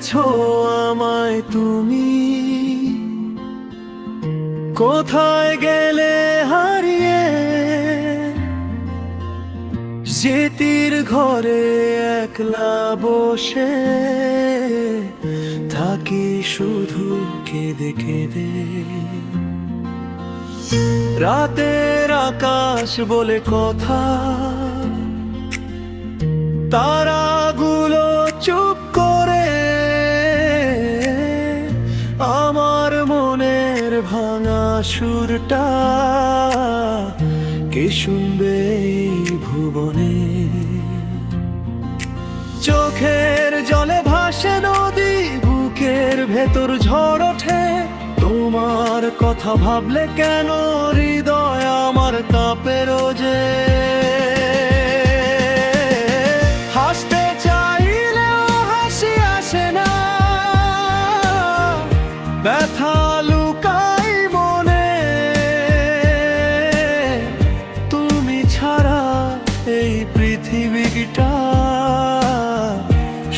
গেছো আমায় তুমি, কোথায় গেলে হারিয়ে? স্মৃতির ঘরে একলা বসে থাকি শুধু কেঁদে কেঁদে। রাতের আকাশ বলে কথা, তারাগুলো চুপ করে আমার মনের ভাঙা সুরটা কে শুনবে এই ভুবনে? চোখের জলে ভাসে নদী, বুকের ভেতর ঝড় ওঠে। তোমার কথা ভাবলে কেন হৃদয় আমার কাঁপে রোজে? হাসতে চাইলেও হাসি আসে না, ব্যথা লুকাই মনে। তুমি ছাড়া এই পৃথিবীটা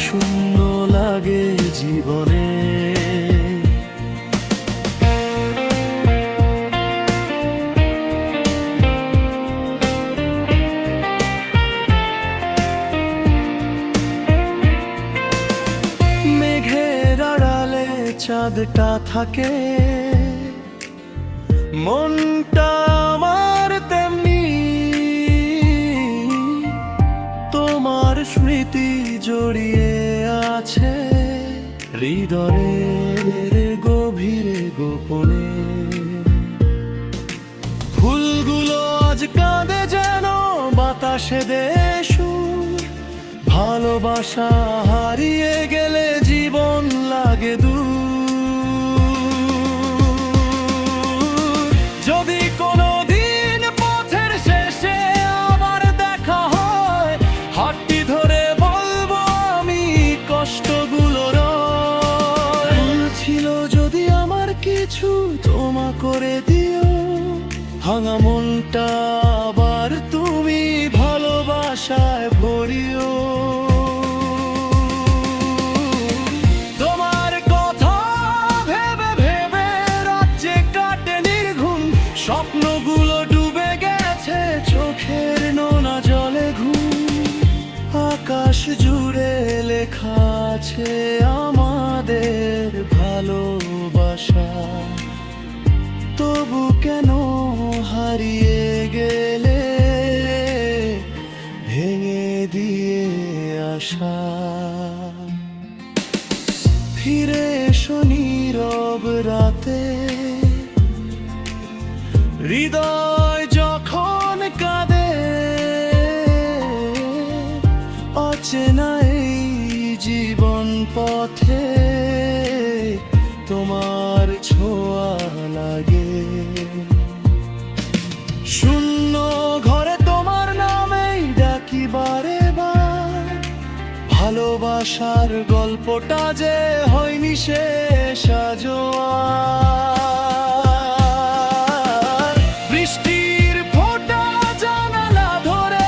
শূন্য লাগে জীবনে। মেঘের আড়ালে চাঁদটা থাকে, মনটা আমার তেমনি। তোমার স্মৃতি জড়িয়ে আছে হৃদয়ের গভীরে গোপনে। ফুলগুলো আজ কাঁদে যেন বাতাসে দেশু। ভালোবাসা হারিয়ে গেলে জীবন লাগে দূর। যদি কোনোদিন পথের শেষে আবার দেখা হয়, হাতটি ধরে বলবো আমি কষ্টগুলোর ছিল যদি আমার কিছু তোমা করে দিও। ভাঙা মনটা আবার তুমি ভালোবাসায় ভরিও। তোমার কথা ভেবে ভেবে রাজ্যে কাটে নির্ঘুম, স্বপ্নগুলো ডুবে গেছে চোখের নোনা জলে ঘুম। আকাশ জুড়ে লেখা আছে আমাদের ভালোবাসা, তবু কেন হারিয়ে গেলে ভেঙে দিয়ে আশা? ফিরে এসো নীরব রাতে, হৃদয় যখন কাঁদে। অচেনা এই জীবন পথে তোমার ছোঁয়া লাগে। শূন্য ঘরে তোমার নামেই ডাকি বারে বার। ভালোবাসার গল্পটা যে হয়নি শেষ আজও আর। বৃষ্টির ফোঁটা জানালা ধরে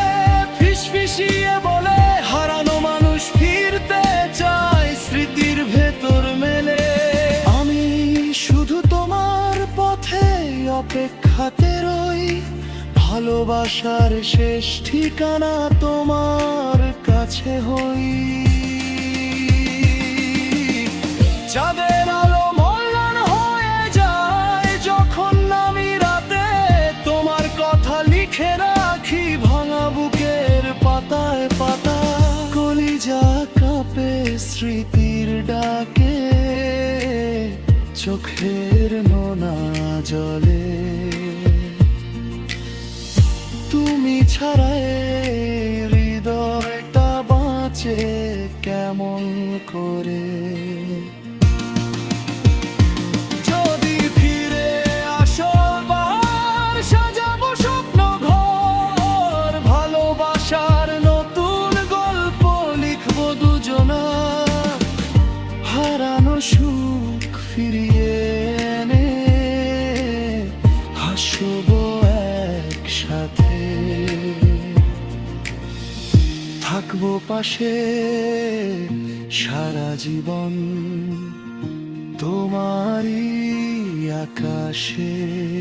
ফিসফিসিয়ে বলে হারানো মানুষ ফিরতে চায় স্মৃতির ভেতর মেলে। আমি শুধু তোমার পথে অপেক্ষাতে রই, ভালোবাসার শেষ ঠিকানা তোমার কাছে হই। চাঁদের আলো মলান হয়ে যায় যখন আমি রাতে তোমার কথা লিখে রাখি ভাঙা বুকের পাতায় পাতায়। কলিজা কাঁপে স্মৃতির ডাকে, চোখের নোনা জলে। তুমি ছাড়া হৃদয়টা বাঁচে কেমন করে? যদি ফিরে আসো বার, সাজাবো স্বপ্ন ঘর। ভালোবাসার নতুন গল্প লিখবো দুজনা, হারানো সুখ ফিরিয়ে এনে হাসবো একসাথে। থাকবো পাশে সারা জীবন তোমারই আকাশে।